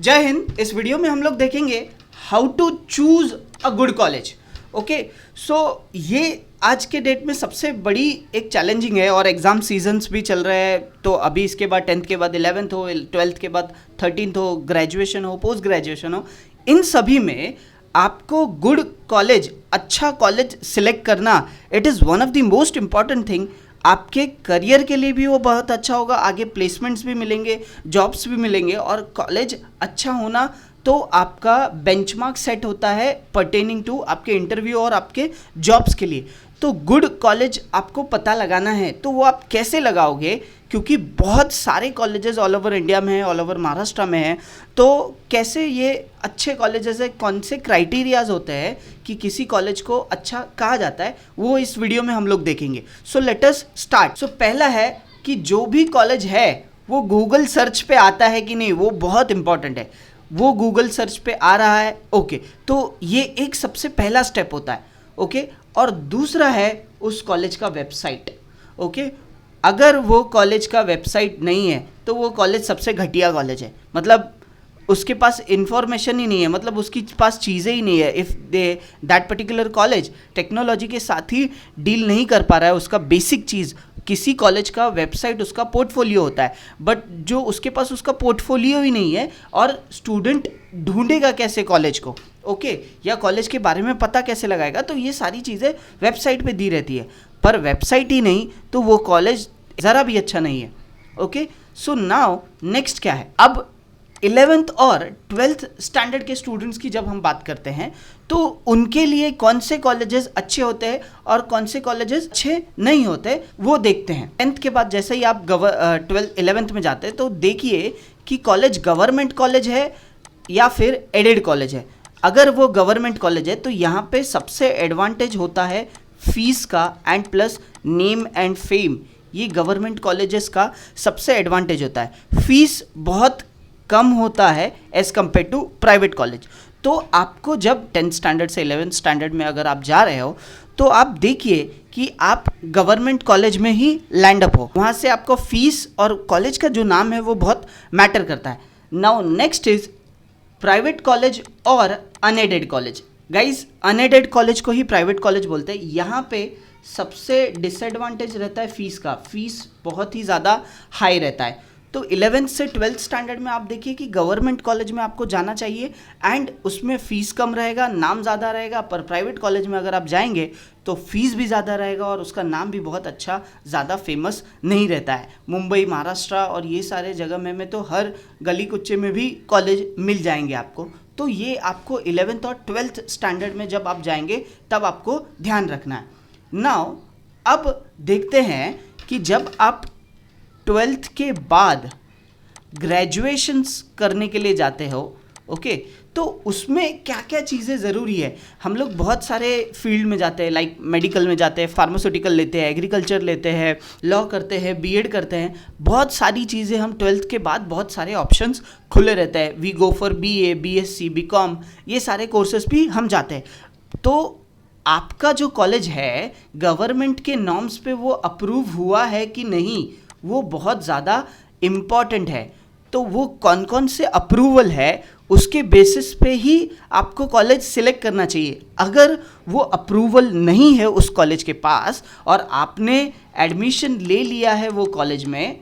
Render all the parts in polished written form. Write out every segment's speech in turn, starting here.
जय हिंद। इस वीडियो में हम लोग देखेंगे how to choose a good college. Okay, so ये आज के डेट में सबसे बड़ी एक चैलेंजिंग है और एग्ज़ाम सीजन्स भी चल रहे हैं। तो अभी इसके बाद 10th के बाद 11th हो, 12th के बाद 13th हो, ग्रेजुएशन हो, पोस्ट ग्रेजुएशन हो, इन सभी में आपको गुड कॉलेज, अच्छा कॉलेज सिलेक्ट करना, it is one of the most important thing. आपके करियर के लिए भी वो बहुत अच्छा होगा, आगे प्लेसमेंट्स भी मिलेंगे, जॉब्स भी मिलेंगे। और कॉलेज अच्छा होना तो आपका बेंचमार्क सेट होता है पर्टेनिंग टू आपके इंटरव्यू और आपके जॉब्स के लिए। तो गुड कॉलेज आपको पता लगाना है, तो वो आप कैसे लगाओगे? क्योंकि बहुत सारे कॉलेजेस ऑल ओवर इंडिया में है, ऑल ओवर महाराष्ट्र में है। तो कैसे ये अच्छे कॉलेजेस है, कौन से क्राइटेरियाज होते हैं कि किसी कॉलेज को अच्छा कहा जाता है, वो इस वीडियो में हम लोग देखेंगे। So let us start. सो पहला है कि जो भी कॉलेज है वो गूगल सर्च पे आता है कि नहीं, वो बहुत इंपॉर्टेंट है। वो गूगल सर्च पे आ रहा है, ओके, तो ये एक सबसे पहला स्टेप होता है। ओके, और दूसरा है उस कॉलेज का वेबसाइट। ओके, अगर वो कॉलेज का वेबसाइट नहीं है तो वो कॉलेज सबसे घटिया कॉलेज है। मतलब उसके पास इंफॉर्मेशन ही नहीं है, मतलब उसके पास चीज़ें ही नहीं है। If they that particular college technology के साथ ही डील नहीं कर पा रहा है, उसका बेसिक चीज़, किसी कॉलेज का वेबसाइट उसका पोर्टफोलियो होता है, बट जो उसके पास उसका पोर्टफोलियो ही नहीं है, और स्टूडेंट ढूंढेगा कैसे कॉलेज को? ओके, या कॉलेज के बारे में पता कैसे लगाएगा? तो ये सारी चीज़ें वेबसाइट पे दी रहती है, पर वेबसाइट ही नहीं तो वो कॉलेज ज़रा भी अच्छा नहीं है। ओके, सो नाउ नेक्स्ट क्या है? अब 11th और 12th स्टैंडर्ड के स्टूडेंट्स की जब हम बात करते हैं तो उनके लिए कौन से कॉलेजेस अच्छे होते हैं और कौन से कॉलेजेस अच्छे नहीं होते, वो देखते हैं। 10th के बाद जैसे ही आप 11th में जाते हैं तो देखिए कि कॉलेज गवर्नमेंट कॉलेज है या फिर एडेड कॉलेज है। अगर वो गवर्नमेंट कॉलेज है तो यहाँ पे सबसे एडवांटेज होता है फीस का and plus name and fame. ये गवर्नमेंट कॉलेजेस का सबसे एडवांटेज होता है। फीस बहुत कम होता है as compare to private college. तो आपको जब 10th स्टैंडर्ड से 11th स्टैंडर्ड में अगर आप जा रहे हो तो आप देखिए कि आप गवर्नमेंट कॉलेज में ही लैंड अप हो। वहाँ से आपको फीस और कॉलेज का जो नाम है वो बहुत मैटर करता है। Now next is private college और unaided college. Guys, unaided college को ही प्राइवेट कॉलेज बोलते हैं। यहाँ पे सबसे डिसएडवांटेज रहता है फीस का। फीस बहुत ही ज़्यादा हाई रहता है। तो 11th से 12th स्टैंडर्ड में आप देखिए कि गवर्नमेंट कॉलेज में आपको जाना चाहिए एंड उसमें फ़ीस कम रहेगा, नाम ज़्यादा रहेगा। पर प्राइवेट कॉलेज में अगर आप जाएंगे तो फीस भी ज़्यादा रहेगा और उसका नाम भी बहुत अच्छा, ज़्यादा फेमस नहीं रहता है। मुंबई, महाराष्ट्र और ये सारे जगह में तो हर गली कुच्चे में भी कॉलेज मिल जाएंगे आपको। तो ये आपको 11th और 12th स्टैंडर्ड में जब आप जाएंगे तब आपको ध्यान रखना है। नाउ अब देखते हैं कि जब आप 12th के बाद ग्रेजुएशंस करने के लिए जाते हो, ओके, तो उसमें क्या क्या चीज़ें ज़रूरी है। हम लोग बहुत सारे फील्ड में जाते हैं, लाइक मेडिकल में जाते हैं, फार्मास्यूटिकल लेते हैं, एग्रीकल्चर लेते हैं, लॉ करते हैं, बीएड करते हैं। बहुत सारी चीज़ें हम 12th के बाद, बहुत सारे ऑप्शंस खुले रहते हैं। We go for BA, BSc, BCom, ये सारे कोर्सेज भी हम जाते हैं। तो आपका जो कॉलेज है गवर्नमेंट के नॉर्म्स पे वो अप्रूव हुआ है कि नहीं, वो बहुत ज़्यादा इम्पॉर्टेंट है। तो वो कौन कौन से अप्रूवल है उसके बेसिस पे ही आपको कॉलेज सिलेक्ट करना चाहिए। अगर वो अप्रूवल नहीं है उस कॉलेज के पास और आपने एडमिशन ले लिया है वो कॉलेज में,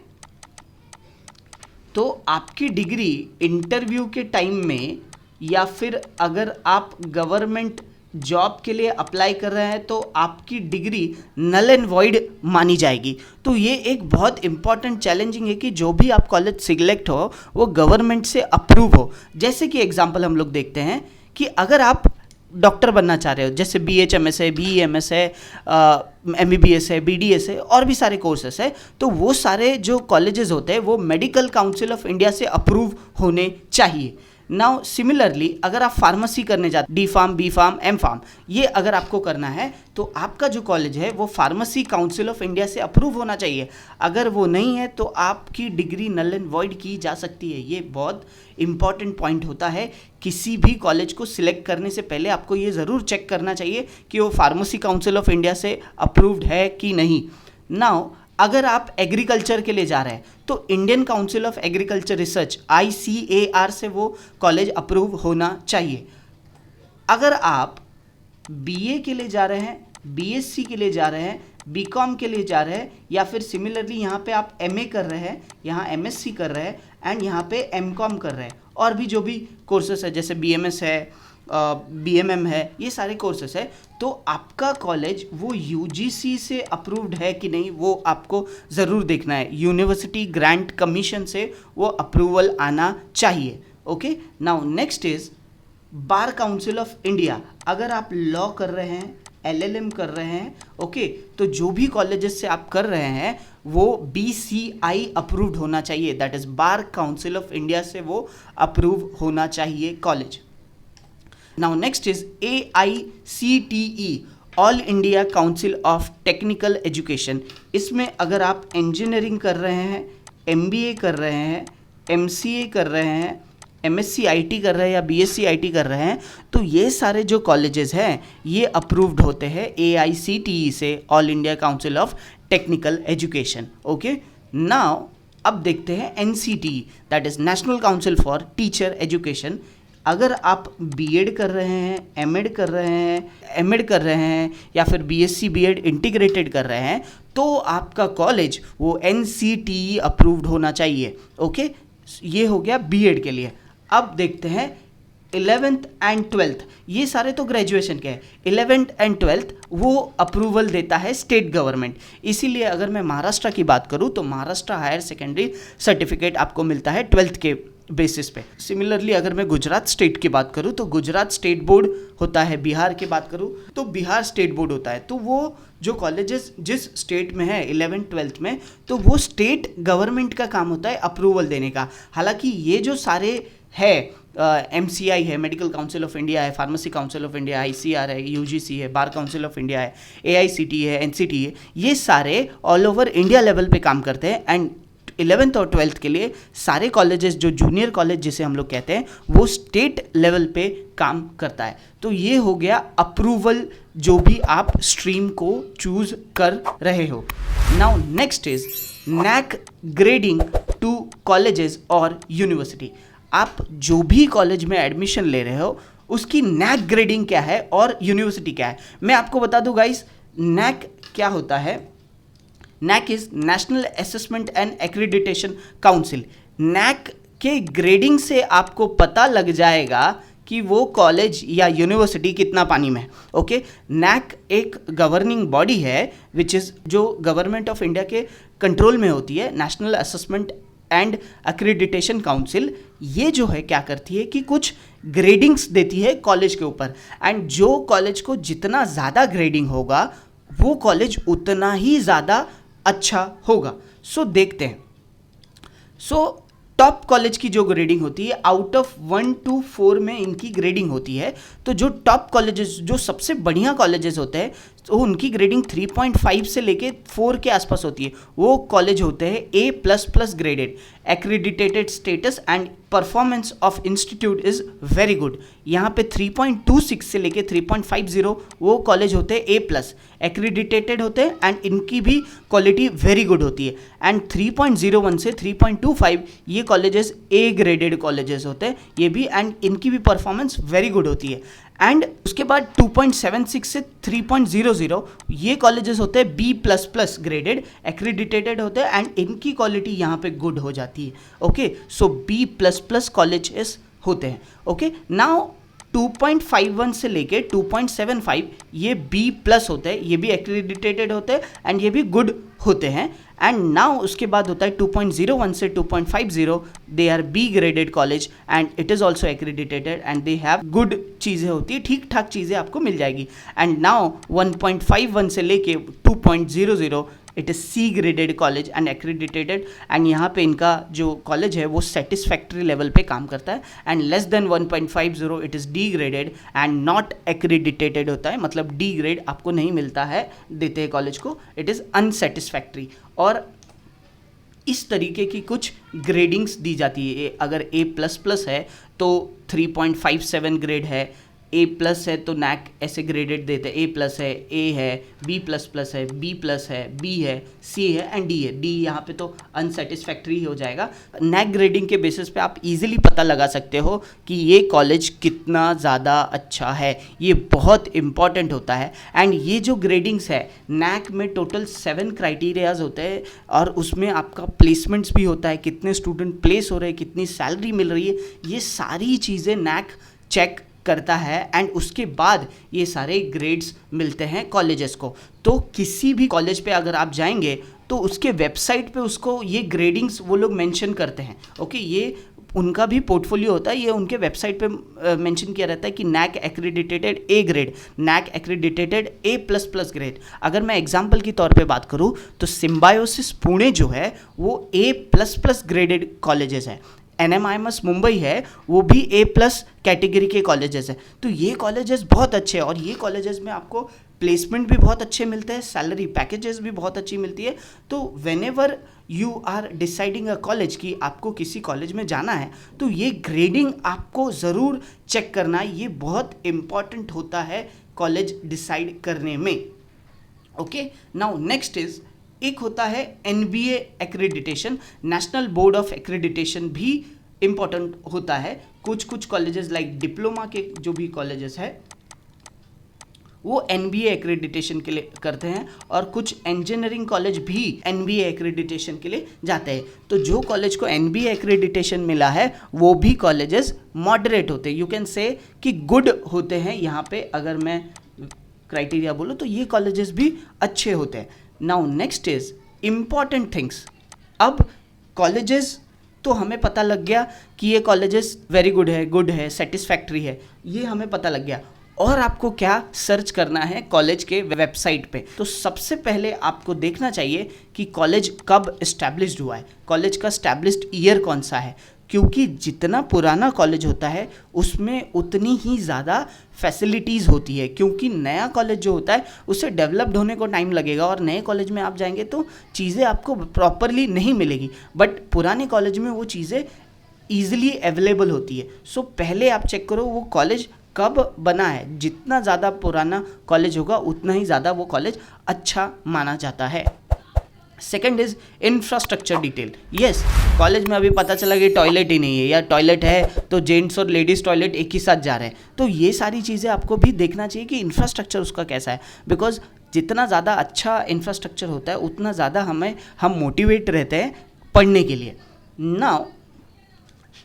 तो आपकी डिग्री इंटरव्यू के टाइम में या फिर अगर आप गवर्नमेंट जॉब के लिए अप्लाई कर रहे हैं तो आपकी डिग्री नल एंड वॉइड मानी जाएगी। तो ये एक बहुत इंपॉर्टेंट चैलेंजिंग है कि जो भी आप कॉलेज सिलेक्ट हो वो गवर्नमेंट से अप्रूव हो। जैसे कि एग्जांपल हम लोग देखते हैं कि अगर आप डॉक्टर बनना चाह रहे हो, जैसे BHMS है, BEMS है, MBBS है, BDS है और भी सारे कोर्सेस है, तो वो सारे जो कॉलेजेस होते हैं वो मेडिकल काउंसिल ऑफ इंडिया से अप्रूव होने चाहिए। नाउ सिमिलरली अगर आप फार्मेसी करने जाते, D pharm, B pharm, M pharm, ये अगर आपको करना है तो आपका जो कॉलेज है वो फार्मेसी काउंसिल ऑफ इंडिया से अप्रूव होना चाहिए। अगर वो नहीं है तो आपकी डिग्री नल एंड वॉइड की जा सकती है। ये बहुत इंपॉर्टेंट पॉइंट होता है। किसी भी कॉलेज को सिलेक्ट करने से पहले आपको ये ज़रूर चेक करना चाहिए कि वो फार्मेसी काउंसिल ऑफ इंडिया से अप्रूव्ड है कि नहीं। नाउ अगर आप एग्रीकल्चर के लिए जा रहे हैं तो Indian council of agriculture research ICAR से वो कॉलेज अप्रूव होना चाहिए। अगर आप BA के लिए जा रहे हैं, BSc के लिए जा रहे हैं, BCom के लिए जा रहे हैं, या फिर सिमिलरली यहाँ पे आप MA कर रहे हैं, यहाँ MSc कर रहे हैं एंड यहाँ पे MCom कर रहे हैं, और भी जो भी कोर्सेस है जैसे BMS है, BMM है, ये सारे कोर्सेस है, तो आपका कॉलेज वो UGC से अप्रूव्ड है कि नहीं वो आपको ज़रूर देखना है। यूनिवर्सिटी ग्रांट कमीशन से वो अप्रूवल आना चाहिए। Okay, now next is bar council of India. अगर आप लॉ कर रहे हैं, LLM कर रहे हैं, ओके, तो जो भी कॉलेजेस से आप कर रहे हैं वो BCI अप्रूव्ड होना चाहिए, that is bar council of India से वो अप्रूव होना चाहिए college. Now next is AICTE, all India council of technical education. इसमें अगर आप इंजीनियरिंग कर रहे हैं, MBA कर रहे हैं, MCA कर रहे हैं, MSc IT कर रहे हैं या BSc IT कर रहे हैं, तो ये सारे जो कॉलेजेस हैं ये अप्रूव्ड होते हैं AICTE से, all India council of technical education. Okay, now अब देखते हैं NCTE, that is national council for teacher education. अगर आप BEd कर रहे हैं, MEd कर रहे हैं, MAd कर रहे हैं, या फिर BSc BEd इंटीग्रेटेड कर रहे हैं, तो आपका कॉलेज वो NCTE अप्रूव्ड होना चाहिए। ओके, ये हो गया BEd के लिए। अब देखते हैं 11th एंड 12th, ये सारे तो ग्रेजुएशन के हैं। 11th एंड 12th वो अप्रूवल देता है स्टेट गवर्नमेंट। इसीलिए अगर मैं महाराष्ट्र की बात करूँ तो महाराष्ट्र हायर सेकेंडरी सर्टिफिकेट आपको मिलता है 12th के बेसिस पे। सिमिलरली अगर मैं गुजरात स्टेट की बात करूँ तो गुजरात स्टेट बोर्ड होता है, बिहार की बात करूँ तो बिहार स्टेट बोर्ड होता है। तो वो जो कॉलेजेस जिस स्टेट में है 11th 12th में, तो वो स्टेट गवर्नमेंट का काम होता है अप्रूवल देने का। हालांकि ये जो सारे है MCI है, मेडिकल काउंसिल ऑफ इंडिया है, pharmacy council of India, ICAR है, UGC है, बार काउंसिल ऑफ इंडिया है, AICTE है, NCTE है, ये सारे ऑल ओवर इंडिया लेवल पे काम करते हैं। एंड 11th और 12th के लिए सारे कॉलेजेस जो जूनियर कॉलेज जिसे हम लोग कहते हैं वो स्टेट लेवल पे काम करता है। तो ये हो गया अप्रूवल जो भी आप स्ट्रीम को चूज कर रहे हो। Now next is NAC grading to colleges और यूनिवर्सिटी। आप जो भी कॉलेज में एडमिशन ले रहे हो उसकी NAC ग्रेडिंग क्या है और यूनिवर्सिटी क्या है, मैं आपको बता दूं गाइस। NAC क्या होता है? NAC is national assessment and accreditation council. NAC के ग्रेडिंग से आपको पता लग जाएगा कि वो कॉलेज या यूनिवर्सिटी कितना पानी में है। ओके, NAC एक गवर्निंग बॉडी है विच इज़ जो गवर्नमेंट ऑफ इंडिया के कंट्रोल में होती है, national assessment and accreditation council. ये जो है क्या करती है कि कुछ ग्रेडिंग्स देती है कॉलेज के ऊपर, एंड जो कॉलेज को जितना ज़्यादा ग्रेडिंग होगा वो कॉलेज उतना ही ज़्यादा अच्छा होगा। सो देखते हैं। सो टॉप कॉलेज की जो ग्रेडिंग होती है आउट ऑफ 1 to 4 में इनकी ग्रेडिंग होती है। तो जो टॉप कॉलेजेस, जो सबसे बढ़िया कॉलेजेस होते हैं, तो उनकी ग्रेडिंग 3.5 से लेके 4 के आसपास होती है। वो कॉलेज होते हैं A++ graded, accredited status and performance of institute is very good. यहाँ पे 3.26 से लेके 3.50 वो कॉलेज होते हैं A+, एक्रीडिटेटेड होते हैं एंड इनकी भी क्वालिटी वेरी गुड होती है। एंड 3.01 से 3.25 ये कॉलेजेस A ग्रेडेड कॉलेजेस होते हैं ये भी, एंड इनकी भी परफॉर्मेंस वेरी गुड होती है। एंड उसके बाद 2.76 से 3.00 ये कॉलेजेस होते हैं B++ ग्रेडेड, एक्रीडिटेटेड होते हैं एंड इनकी क्वालिटी यहाँ पे गुड हो जाती है। ओके, सो B++ कॉलेजेस होते हैं। ओके, नाउ 2.51 से लेके 2.75 ये B+ होते हैं, ये भी एक्रीडिटेटेड होते हैं एंड ये भी गुड होते हैं। एंड नाउ उसके बाद होता है 2.01 से 2.50 they are B graded college and it is also accredited and they have good चीज़ें होती है, ठीक ठाक चीज़ें आपको मिल जाएगी। एंड नाउ 1.51 से लेके 2.00 it is C graded college and accredited, and यहाँ पे इनका जो कॉलेज है वो सेटिस्फैक्ट्री लेवल पे काम करता है। And less than 1.50 it is D graded and not accredited होता है, मतलब D ग्रेड आपको नहीं मिलता है, देते हैं कॉलेज को, इट इज़ अनसेटिस्फैक्ट्री। और इस तरीके की कुछ ग्रेडिंग्स दी जाती है। अगर A++ है तो 3.57 ग्रेड है, ए प्लस है तो नैक ऐसे ग्रेडेड देते हैं, ए प्लस है, ए है, बी प्लस प्लस है, बी प्लस है, बी है, सी है एंड डी है। डी यहाँ पे तो अनसेटिस्फैक्ट्री हो जाएगा। नैक ग्रेडिंग के बेसिस पे आप इजीली पता लगा सकते हो कि ये कॉलेज कितना ज़्यादा अच्छा है। ये बहुत इंपॉर्टेंट होता है। एंड ये जो ग्रेडिंग्स है, नैक में टोटल 7 क्राइटेरियाज होते हैं और उसमें आपका प्लेसमेंट्स भी होता है, कितने स्टूडेंट प्लेस हो रहे हैं, कितनी सैलरी मिल रही है, ये सारी चीज़ें नैक चेक करता है एंड उसके बाद ये सारे ग्रेड्स मिलते हैं कॉलेजेस को। तो किसी भी कॉलेज पे अगर आप जाएंगे तो उसके वेबसाइट पे उसको ये ग्रेडिंग्स वो लोग मेंशन करते हैं। ओके, ये उनका भी पोर्टफोलियो होता है, ये उनके वेबसाइट पे मेंशन किया रहता है कि NAAC accredited A grade, NAAC accredited A plus plus grade. अगर मैं एग्जांपल के तौर पे बात करूँ तो सिम्बायोसिस पुणे जो है वो ए प्लस प्लस ग्रेडेड कॉलेजेस है। NMIMS मुंबई है वो भी ए प्लस कैटेगरी के कॉलेजेस है। तो ये कॉलेजेस बहुत अच्छे हैं और ये कॉलेजेस में आपको प्लेसमेंट भी बहुत अच्छे मिलते हैं, सैलरी पैकेजेस भी बहुत अच्छी मिलती है। तो whenever you are deciding a college कि आपको किसी कॉलेज में जाना है तो ये ग्रेडिंग आपको ज़रूर चेक करना, ये बहुत इम्पॉर्टेंट होता है कॉलेज डिसाइड करने में। ओके, नाउ नेक्स्ट इज एक होता है NBA accreditation, national board of accreditation भी इम्पॉर्टेंट होता है। कुछ कॉलेजेस लाइक डिप्लोमा के जो भी कॉलेजेस है वो NBA एक्रेडिटेशन के लिए करते हैं और कुछ इंजीनियरिंग कॉलेज भी NBA एक्रेडिटेशन के लिए जाते हैं। तो जो कॉलेज को NBA एक्रेडिटेशन मिला है वो भी कॉलेजेस मॉडरेट होते हैं, यू कैन से कि गुड होते हैं। यहाँ पे अगर मैं क्राइटेरिया बोलूँ तो ये कॉलेजेस भी अच्छे होते हैं। Now next is important things. अब कॉलेजेस तो हमें पता लग गया कि ये कॉलेजेस वेरी गुड है, सेटिस्फैक्ट्री है, ये हमें पता लग गया। और आपको क्या सर्च करना है कॉलेज के वेबसाइट पे। तो सबसे पहले आपको देखना चाहिए कि कॉलेज कब इस्टेब्लिश्ड हुआ है, कॉलेज का इस्टेब्लिश्ड ईयर कौन सा है, क्योंकि जितना पुराना कॉलेज होता है उसमें उतनी ही ज़्यादा फैसिलिटीज़ होती है। क्योंकि नया कॉलेज जो होता है उससे डेवलप्ड होने को टाइम लगेगा और नए कॉलेज में आप जाएंगे तो चीज़ें आपको प्रॉपरली नहीं मिलेगी, बट पुराने कॉलेज में वो चीज़ें ईजिली अवेलेबल होती है। सो पहले आप चेक करो वो कॉलेज कब बना है। जितना ज़्यादा पुराना कॉलेज होगा उतना ही ज़्यादा वो कॉलेज अच्छा माना जाता है। Second is infrastructure detail. Yes, college में अभी पता चला कि टॉयलेट ही नहीं है या टॉयलेट है तो जेंट्स और लेडीज़ टॉयलेट एक ही साथ जा रहे हैं, तो ये सारी चीज़ें आपको भी देखना चाहिए कि इंफ्रास्ट्रक्चर उसका कैसा है। बिकॉज जितना ज़्यादा अच्छा इंफ्रास्ट्रक्चर होता है उतना ज़्यादा हम मोटिवेट रहते हैं पढ़ने के लिए। नाउ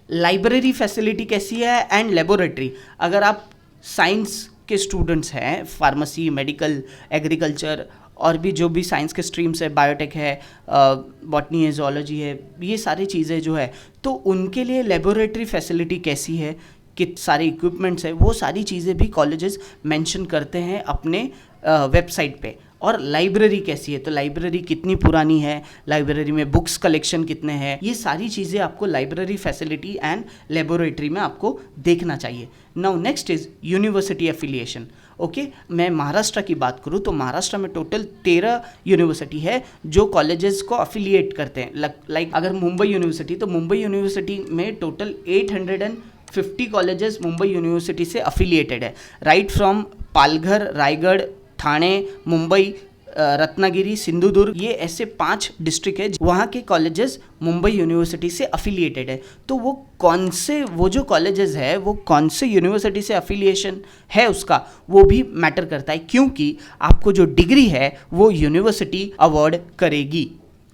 लाइब्रेरी फैसिलिटी कैसी है एंड लेबोरेटरी। अगर आप साइंस के स्टूडेंट्स हैं, फार्मेसी, मेडिकल, एग्रीकल्चर और भी जो भी साइंस के स्ट्रीम्स है, बायोटेक है, बॉटनी है, जोलॉजी है, ये सारी चीज़ें जो है तो उनके लिए लेबोरेटरी फैसिलिटी कैसी है, कित सारे इक्विपमेंट्स है, वो सारी चीज़ें भी कॉलेजेस मेंशन करते हैं अपने वेबसाइट पे। और लाइब्रेरी कैसी है, तो लाइब्रेरी कितनी पुरानी है, लाइब्रेरी में बुक्स कलेक्शन कितने हैं, ये सारी चीज़ें आपको लाइब्रेरी फैसिलिटी एंड लेबोरेटरी में आपको देखना चाहिए। Now next is university affiliation. Okay, मैं महाराष्ट्र की बात करूँ तो महाराष्ट्र में टोटल 13 यूनिवर्सिटी है जो कॉलेजेस को अफिलिएट करते हैं। लाइक अगर मुंबई यूनिवर्सिटी, तो मुंबई यूनिवर्सिटी में टोटल 850 कॉलेजेस मुंबई यूनिवर्सिटी से अफिलिएटेड है। राइट फ्रॉम पालघर, रायगढ़, ठाणे, मुंबई, रत्नागिरी, सिंधुदुर्ग, ये ऐसे 5 डिस्ट्रिक्ट है वहाँ के कॉलेजेस मुंबई यूनिवर्सिटी से अफिलिएटेड है। तो वो जो कॉलेजेस है वो कौन से यूनिवर्सिटी से अफिलिएशन है उसका वो भी मैटर करता है, क्योंकि आपको जो डिग्री है वो यूनिवर्सिटी अवार्ड करेगी।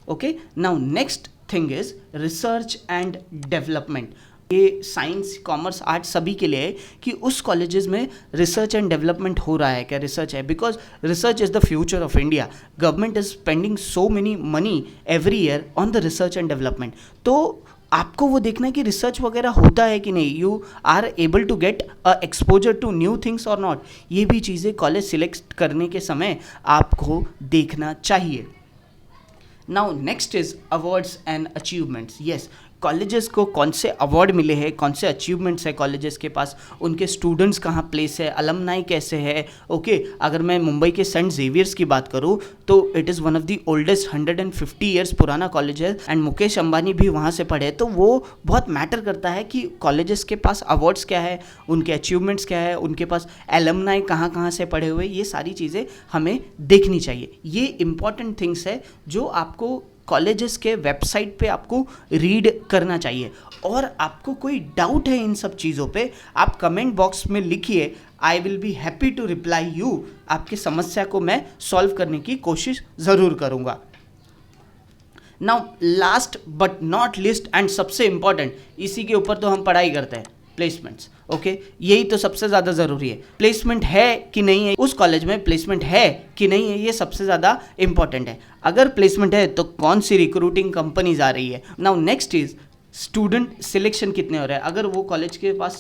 Okay, now next thing is research and development. ये साइंस, कॉमर्स, आर्ट्स सभी के लिए है कि उस कॉलेजेस में रिसर्च एंड डेवलपमेंट हो रहा है क्या, रिसर्च है, because research is the future of India. Government is spending so many money every year on the research and development. तो आपको वो देखना है कि रिसर्च वगैरह होता है कि नहीं, you are able to get a exposure to new things और नॉट। ये भी चीज़ें कॉलेज सिलेक्ट करने के समय आपको देखना चाहिए। Now next is awards and achievements. Yes, colleges को कौन से अवार्ड मिले हैं, कौन से अचीवमेंट्स है कॉलेजेस के पास, उनके स्टूडेंट्स कहाँ प्लेस है, अलमनाई कैसे है। ओके, अगर मैं मुंबई के सेंट जेवियर्स की बात करूँ तो it is one of the oldest 150 years पुराना कॉलेज है एंड मुकेश अंबानी भी वहाँ से पढ़े। तो वो बहुत मैटर करता है कि कॉलेजेस के पास अवार्ड्स क्या है, उनके अचीवमेंट्स क्या है, उनके पास एलमनाई कहाँ कहाँ से पढ़े हुए, ये सारी चीज़ें हमें देखनी चाहिए। ये इंपॉर्टेंट थिंग्स है जो आपको कॉलेजेस के वेबसाइट पे आपको रीड करना चाहिए। और आपको कोई डाउट है इन सब चीज़ों पे, आप कमेंट बॉक्स में लिखिए, I will be happy to reply you. आपकी समस्या को मैं सॉल्व करने की कोशिश ज़रूर करूँगा। Now last but not list and सबसे इम्पॉर्टेंट, इसी के ऊपर तो हम पढ़ाई करते हैं, प्लेसमेंट्स। ओके, यही तो सबसे ज़्यादा ज़रूरी है। प्लेसमेंट है कि नहीं है उस कॉलेज में, प्लेसमेंट है कि नहीं है, ये सबसे ज़्यादा इंपॉर्टेंट है। अगर प्लेसमेंट है तो कौन सी रिक्रूटिंग कंपनीज आ रही है। Now next is student selection कितने हो रहे हैं। अगर वो कॉलेज के पास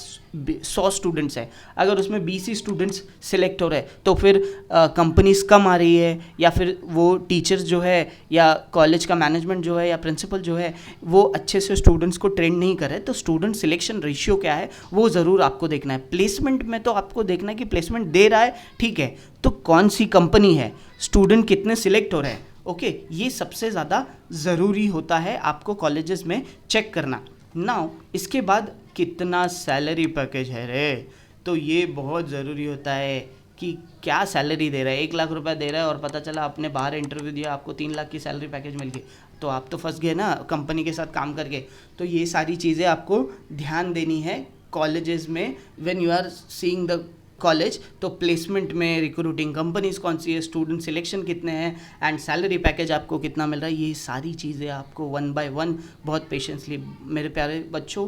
100 स्टूडेंट्स हैं, अगर उसमें 20 ही स्टूडेंट्स सिलेक्ट हो रहे हैं तो फिर कंपनीज कम आ रही है, या फिर वो टीचर्स जो है या कॉलेज का मैनेजमेंट जो है या प्रिंसिपल जो है वो अच्छे से स्टूडेंट्स को ट्रेन नहीं कर रहे। तो स्टूडेंट सिलेक्शन रेशियो क्या है वो ज़रूर आपको देखना है। प्लेसमेंट में तो आपको देखना है कि प्लेसमेंट दे रहा है, ठीक है, तो कौन सी कंपनी है, स्टूडेंट कितने सिलेक्ट हो रहे हैं। ओके, ये सबसे ज़्यादा ज़रूरी होता है आपको कॉलेजेस में चेक करना। नाउ इसके बाद कितना सैलरी पैकेज है रे, तो ये बहुत ज़रूरी होता है कि क्या सैलरी दे रहा है। 1 लाख रुपया दे रहा है और पता चला आपने बाहर इंटरव्यू दिया, आपको 3 लाख की सैलरी पैकेज मिल गई, तो आप तो फंस गए ना कंपनी के साथ काम करके। तो ये सारी चीज़ें आपको ध्यान देनी है कॉलेजेस में when you are seeing the college. तो प्लेसमेंट में रिक्रूटिंग कंपनीज कौन सी है, स्टूडेंट सिलेक्शन कितने हैं एंड सैलरी पैकेज आपको कितना मिल रहा है, ये सारी चीज़ें आपको 1 by 1 बहुत पेशेंसली। मेरे प्यारे बच्चों,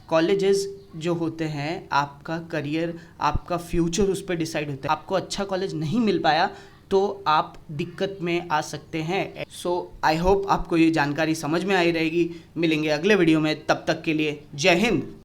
कॉलेजेस जो होते हैं आपका करियर, आपका फ्यूचर उस पर डिसाइड होता है। आपको अच्छा कॉलेज नहीं मिल पाया तो आप दिक्कत में आ सकते हैं। सो आई होप आपको ये जानकारी समझ में आई रहेगी। मिलेंगे अगले वीडियो में, तब तक के लिए जय हिंद।